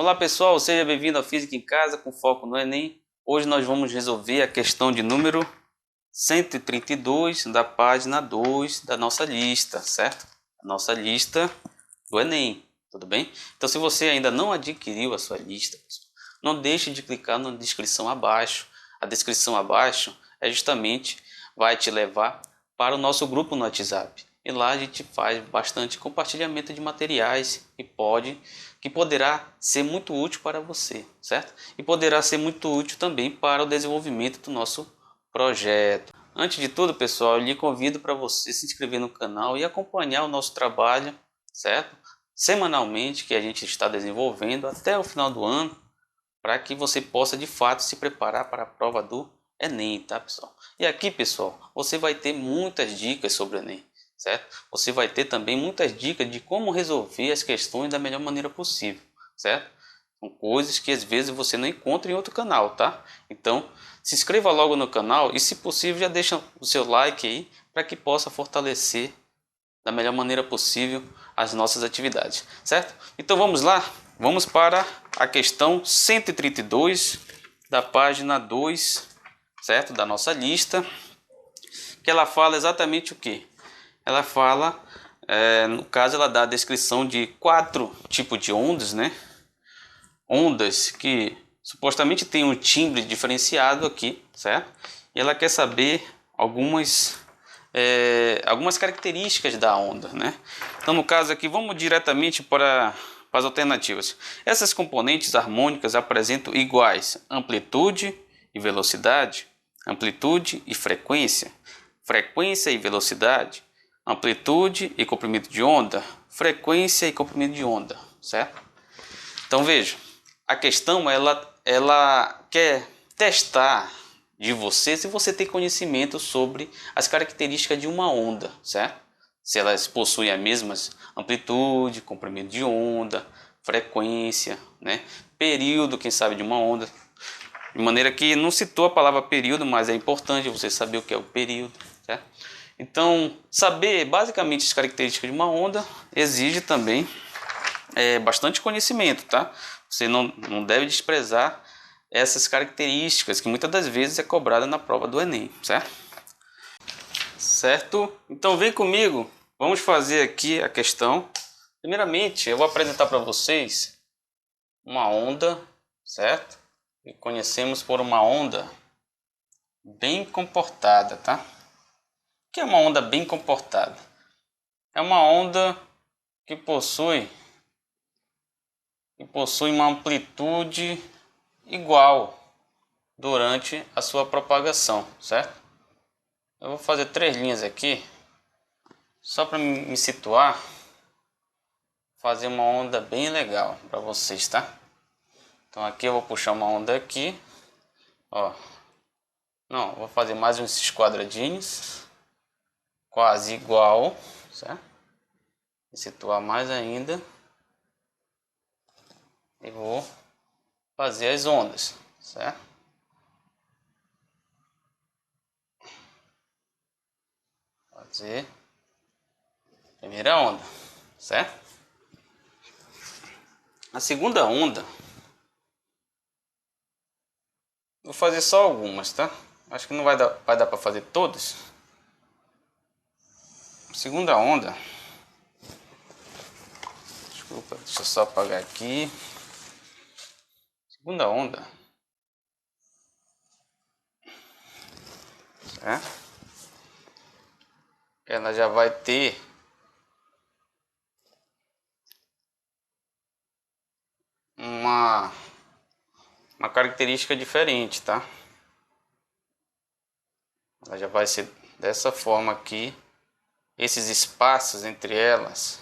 Olá pessoal, seja bem-vindo à Física em Casa com foco no Enem. Hoje nós vamos resolver a questão de número 132 da página 2 da nossa lista, certo? A nossa lista do Enem, tudo bem? Então se você ainda não adquiriu a sua lista, não deixe de clicar na descrição abaixo. A descrição abaixo vai te levar para o nosso grupo no WhatsApp. E lá a gente faz bastante compartilhamento de materiais que poderá ser muito útil para você, certo? E poderá ser muito útil também para o desenvolvimento do nosso projeto. Antes de tudo, pessoal, eu lhe convido para você se inscrever no canal e acompanhar o nosso trabalho, certo? Semanalmente que a gente está desenvolvendo até o final do ano, para que você possa de fato se preparar para a prova do Enem, tá pessoal? E aqui, pessoal, você vai ter muitas dicas sobre o Enem, certo? Você vai ter também muitas dicas de como resolver as questões da melhor maneira possível, certo? São coisas que às vezes você não encontra em outro canal, tá? Então, se inscreva logo no canal e, se possível, já deixa o seu like aí para que possa fortalecer da melhor maneira possível as nossas atividades, certo? Então vamos lá, vamos para a questão 132 da página 2, certo? Da nossa lista, que ela fala exatamente o que? Ela fala, no caso ela dá a descrição de 4 tipos de ondas, né? Ondas que supostamente tem um timbre diferenciado aqui, certo? E ela quer saber algumas características da onda, né? Então no caso aqui vamos diretamente para as alternativas. Essas componentes harmônicas apresentam iguais amplitude e velocidade, amplitude e frequência, frequência e velocidade, amplitude e comprimento de onda, frequência e comprimento de onda, certo? Então veja, a questão ela quer testar de você se você tem conhecimento sobre as características de uma onda, certo? Se elas possuem as mesmas amplitude, comprimento de onda, frequência, né? Período, quem sabe, de uma onda. De maneira que não citou a palavra período, mas é importante você saber o que é o período, certo? Então, saber basicamente as características de uma onda exige também bastante conhecimento, tá? Você não deve desprezar essas características que muitas das vezes é cobrada na prova do Enem, certo? Certo? Então vem comigo, vamos fazer aqui a questão. Primeiramente, eu vou apresentar para vocês uma onda, certo? Que conhecemos por uma onda bem comportada, tá? O que é uma onda bem comportada? É uma onda que possui uma amplitude igual durante a sua propagação, certo? Eu vou fazer 3 linhas aqui, só para me situar, fazer uma onda bem legal para vocês, tá? Então aqui eu vou puxar uma onda aqui, ó. Não, vou fazer mais uns quadradinhos, quase igual, certo? Me situar mais ainda e vou fazer as ondas, certo? Fazer a primeira onda, certo? A segunda onda, vou fazer só algumas, tá? Acho que não vai dar para fazer todas. Segunda onda, desculpa, deixa eu só apagar aqui. Segunda onda, certo? Ela já vai ter uma característica diferente, tá? Ela já vai ser dessa forma aqui. Esses espaços entre elas,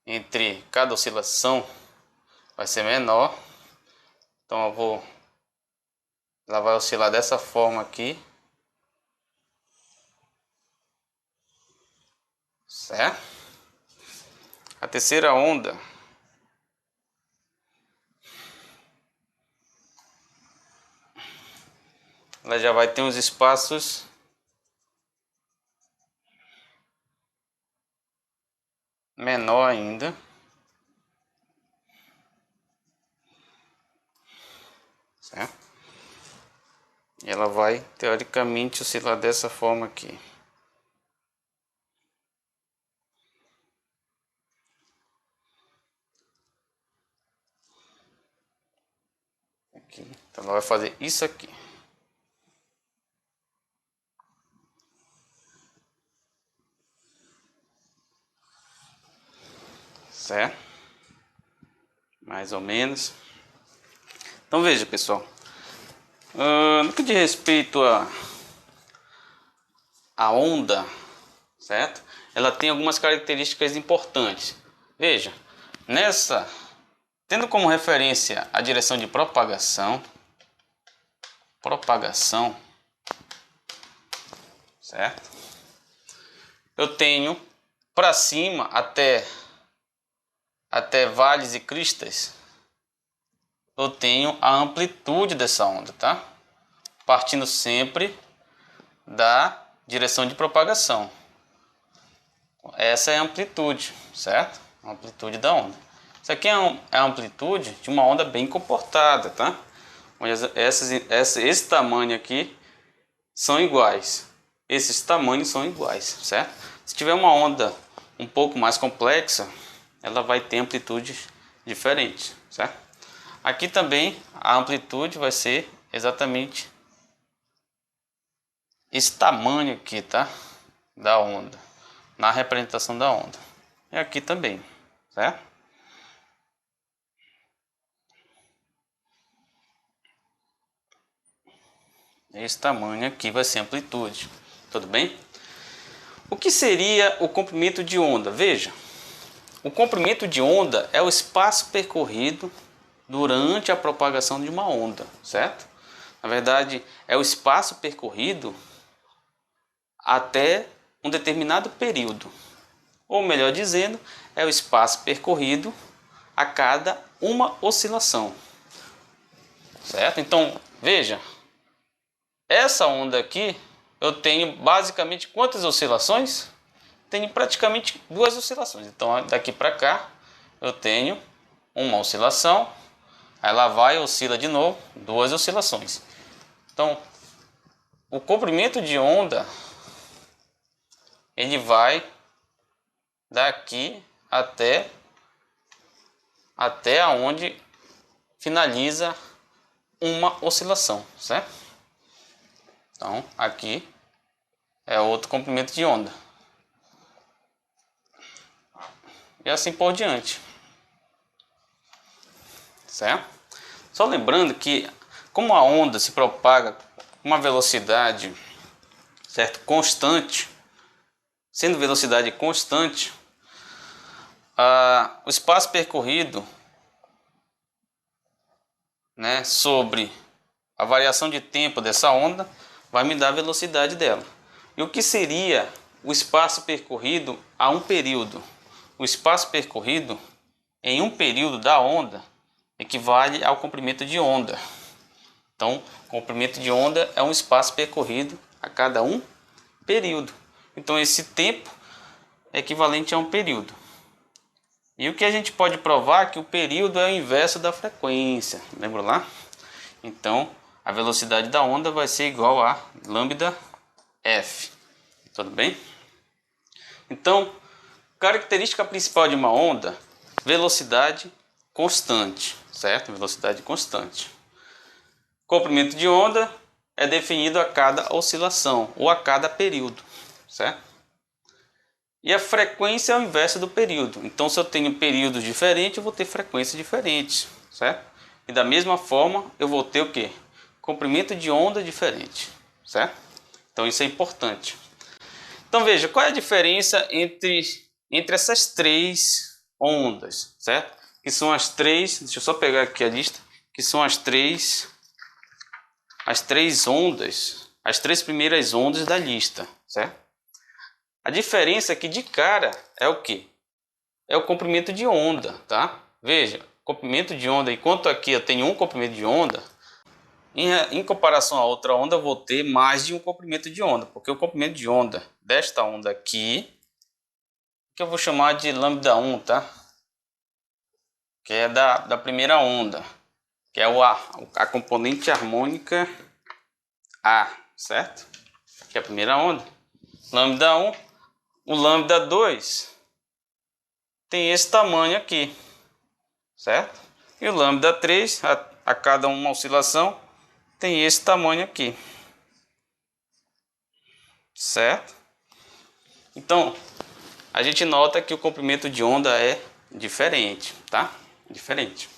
entre cada oscilação, vai ser menor. Então ela vai oscilar dessa forma aqui, certo? A terceira onda, ela já vai ter uns espaços menor ainda. certo? E ela vai, teoricamente, oscilar dessa forma aqui. Aqui. Então ela vai fazer isso aqui. Certo? Mais ou menos. Então veja, pessoal. No que diz respeito a onda, certo? Ela tem algumas características importantes. Veja, tendo como referência a direção de propagação, certo? Eu tenho para cima até vales e cristas, eu tenho a amplitude dessa onda, tá? Partindo sempre da direção de propagação. Essa é a amplitude, certo? A amplitude da onda. Isso aqui é a amplitude de uma onda bem comportada, tá? Onde esse tamanho aqui são iguais. Esses tamanhos são iguais, certo? Se tiver uma onda um pouco mais complexa, ela vai ter amplitudes diferentes, certo? Aqui também a amplitude vai ser exatamente esse tamanho aqui, tá? Da onda, na representação da onda. E aqui também, certo? Esse tamanho aqui vai ser amplitude, tudo bem? O que seria o comprimento de onda? Veja, o comprimento de onda é o espaço percorrido durante a propagação de uma onda, certo? Na verdade, é o espaço percorrido até um determinado período. Ou melhor dizendo, é o espaço percorrido a cada uma oscilação, certo? Então, veja, essa onda aqui, eu tenho basicamente quantas oscilações? Tenho praticamente duas oscilações. Então, daqui para cá, eu tenho uma oscilação, aí ela vai e oscila de novo, duas oscilações. Então, o comprimento de onda, ele vai daqui até onde finaliza uma oscilação, certo? Então, aqui é outro comprimento de onda. E assim por diante. Certo? Só lembrando que, como a onda se propaga com uma velocidade, certo, constante, sendo velocidade constante, o espaço percorrido, né, sobre a variação de tempo dessa onda vai me dar a velocidade dela. E o que seria o espaço percorrido a um período? O espaço percorrido em um período da onda equivale ao comprimento de onda. Então, comprimento de onda é um espaço percorrido a cada um período. Então, esse tempo é equivalente a um período. E o que a gente pode provar é que o período é o inverso da frequência. Lembra lá? Então, a velocidade da onda vai ser igual a lambda f. Tudo bem? Então, característica principal de uma onda, velocidade constante, certo? Velocidade constante. Comprimento de onda é definido a cada oscilação ou a cada período, certo? E a frequência é o inverso do período. Então, se eu tenho períodos diferentes, eu vou ter frequências diferentes, certo? E da mesma forma, eu vou ter o quê? Comprimento de onda diferente, certo? Então, isso é importante. Então, veja, qual é a diferença entre essas três ondas, certo? Que são as três, deixa eu só pegar aqui a lista, que são as três ondas, as três primeiras ondas da lista, certo? A diferença aqui de cara é o que? É o comprimento de onda, tá? Veja, comprimento de onda, enquanto aqui eu tenho um comprimento de onda, em comparação a outra onda eu vou ter mais de um comprimento de onda, porque o comprimento de onda desta onda aqui, que eu vou chamar de lambda 1, tá? Que é da primeira onda. que é a componente harmônica A, certo? Que é a primeira onda. Lambda 1, o lambda 2 tem esse tamanho aqui, certo? E o lambda 3, a cada uma oscilação, tem esse tamanho aqui, certo? Então, a gente nota que o comprimento de onda é diferente, tá? Diferente.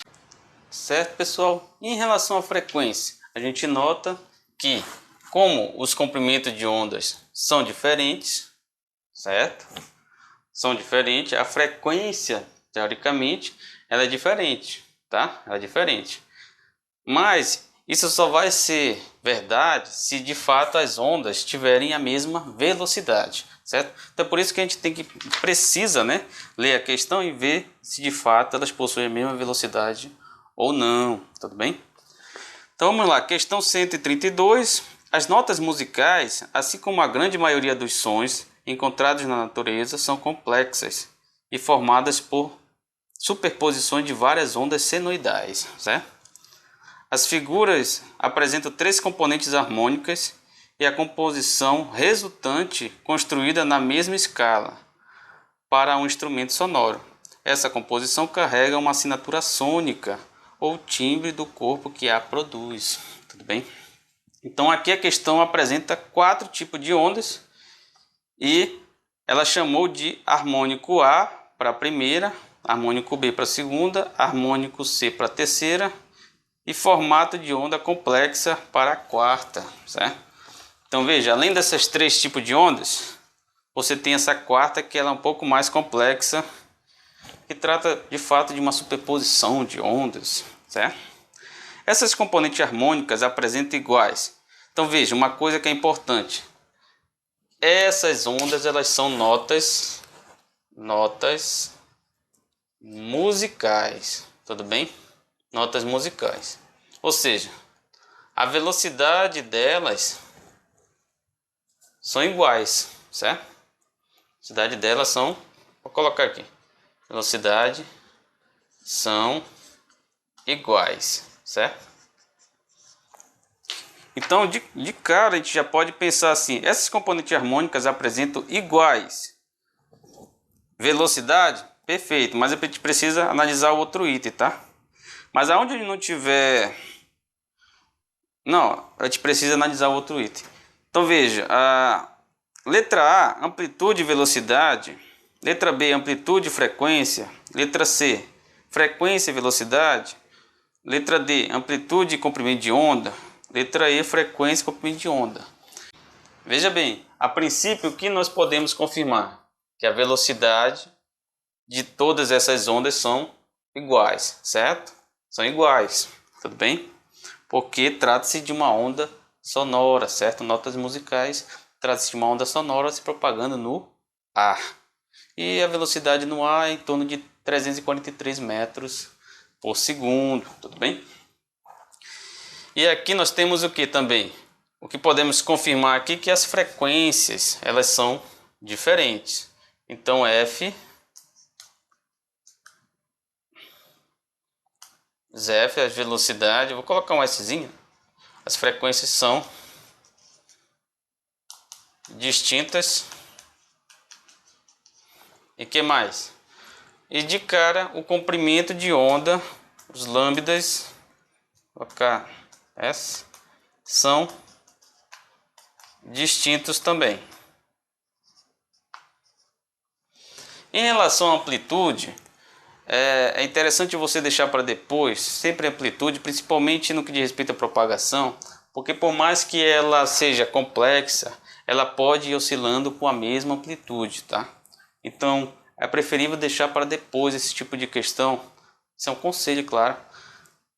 Certo, pessoal? Em relação à frequência, a gente nota que, como os comprimentos de ondas são diferentes, certo? São diferentes, a frequência, teoricamente, ela é diferente, tá? Ela é diferente. Mas isso só vai ser verdade se de fato as ondas tiverem a mesma velocidade, certo? Então é por isso que a gente precisa, né, ler a questão e ver se de fato elas possuem a mesma velocidade ou não, tudo bem? Então vamos lá, questão 132. As notas musicais, assim como a grande maioria dos sons encontrados na natureza, são complexas e formadas por superposições de várias ondas senoidais, certo? As figuras apresentam 3 componentes harmônicas e a composição resultante construída na mesma escala para um instrumento sonoro. Essa composição carrega uma assinatura sônica ou timbre do corpo que a produz. Tudo bem? Então aqui a questão apresenta 4 tipos de ondas e ela chamou de harmônico A para a primeira, harmônico B para a segunda, harmônico C para a terceira e formato de onda complexa para a quarta, certo? Então veja, além dessas 3 tipos de ondas, você tem essa quarta que ela é um pouco mais complexa, que trata de fato de uma superposição de ondas, certo? Essas componentes harmônicas apresentam iguais. Então veja, uma coisa que é importante. Essas ondas elas são notas musicais, tudo bem? Notas musicais. Ou seja, a velocidade delas são iguais, certo? A velocidade delas são, vou colocar aqui. Velocidade são iguais, certo? Então, de cara, a gente já pode pensar assim: essas componentes harmônicas apresentam iguais velocidade, perfeito, mas a gente precisa analisar o outro item, tá? Mas aonde não tiver... Não, a gente precisa analisar o outro item. Então veja, a letra A, amplitude e velocidade. Letra B, amplitude e frequência. Letra C, frequência e velocidade. Letra D, amplitude e comprimento de onda. Letra E, frequência e comprimento de onda. Veja bem, a princípio o que nós podemos confirmar? Que a velocidade de todas essas ondas são iguais, certo? São iguais, tudo bem? Porque trata-se de uma onda sonora, certo? Notas musicais, trata-se de uma onda sonora se propagando no ar. E a velocidade no ar é em torno de 343 metros por segundo, tudo bem? E aqui nós temos o que também? O que podemos confirmar aqui é que as frequências, elas são diferentes. Então F, ZF, a velocidade, vou colocar um Szinho. As frequências são distintas. E que mais? E de cara, o comprimento de onda, os lambdas, vou colocar S, são distintos também. Em relação à amplitude, é interessante você deixar para depois, sempre a amplitude, principalmente no que diz respeito à propagação, porque por mais que ela seja complexa, ela pode ir oscilando com a mesma amplitude, tá? Então, é preferível deixar para depois esse tipo de questão. Isso é um conselho, claro.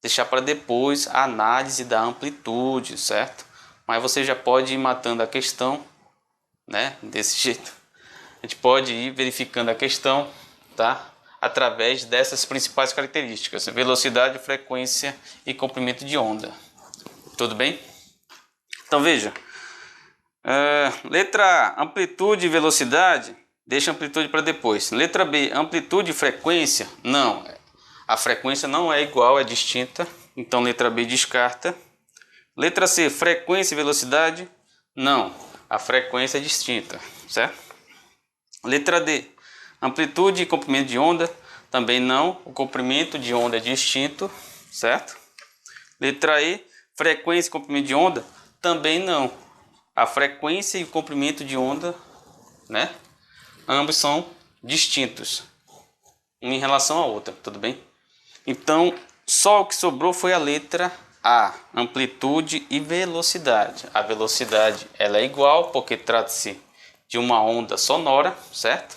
Deixar para depois a análise da amplitude, certo? Mas você já pode ir matando a questão, né? Desse jeito. A gente pode ir verificando a questão, tá? Através dessas principais características: velocidade, frequência e comprimento de onda. Tudo bem? Então veja. Letra A, amplitude e velocidade. Deixa a amplitude para depois. Letra B, amplitude e frequência. Não. A frequência não é igual, é distinta, Então letra B descarta. Letra C, frequência e velocidade. Não, a frequência é distinta, certo? Letra D, amplitude e comprimento de onda. Também não, o comprimento de onda é distinto, certo? Letra E, frequência e comprimento de onda. Também não, a frequência e o comprimento de onda, né? Ambos são distintos, uma em relação à outra, tudo bem? Então, só o que sobrou foi a letra A, amplitude e velocidade. A velocidade ela é igual porque trata-se de uma onda sonora, certo?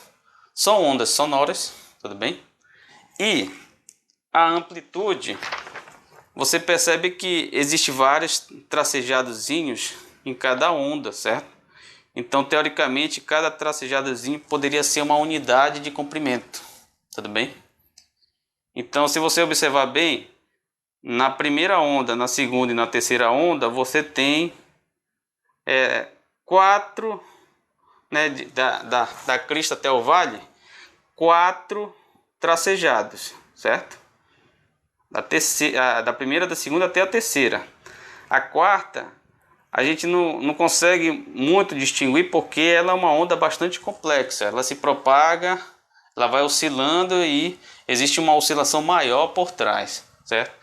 São ondas sonoras, tudo bem? E a amplitude, você percebe que existe vários tracejadozinhos em cada onda, certo? Então, teoricamente, cada tracejadozinho poderia ser uma unidade de comprimento, tudo bem? Então, se você observar bem, na primeira onda, na segunda e na terceira onda, você tem 4, né, da crista até o vale, 4 tracejados, certo? Da primeira, da segunda até a terceira. A quarta, a gente não consegue muito distinguir porque ela é uma onda bastante complexa. Ela se propaga, ela vai oscilando e existe uma oscilação maior por trás, certo?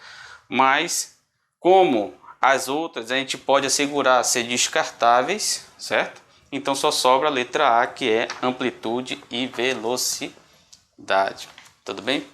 Mas, como as outras a gente pode assegurar ser descartáveis, certo? Então só sobra a letra A, que é amplitude e velocidade. Tudo bem?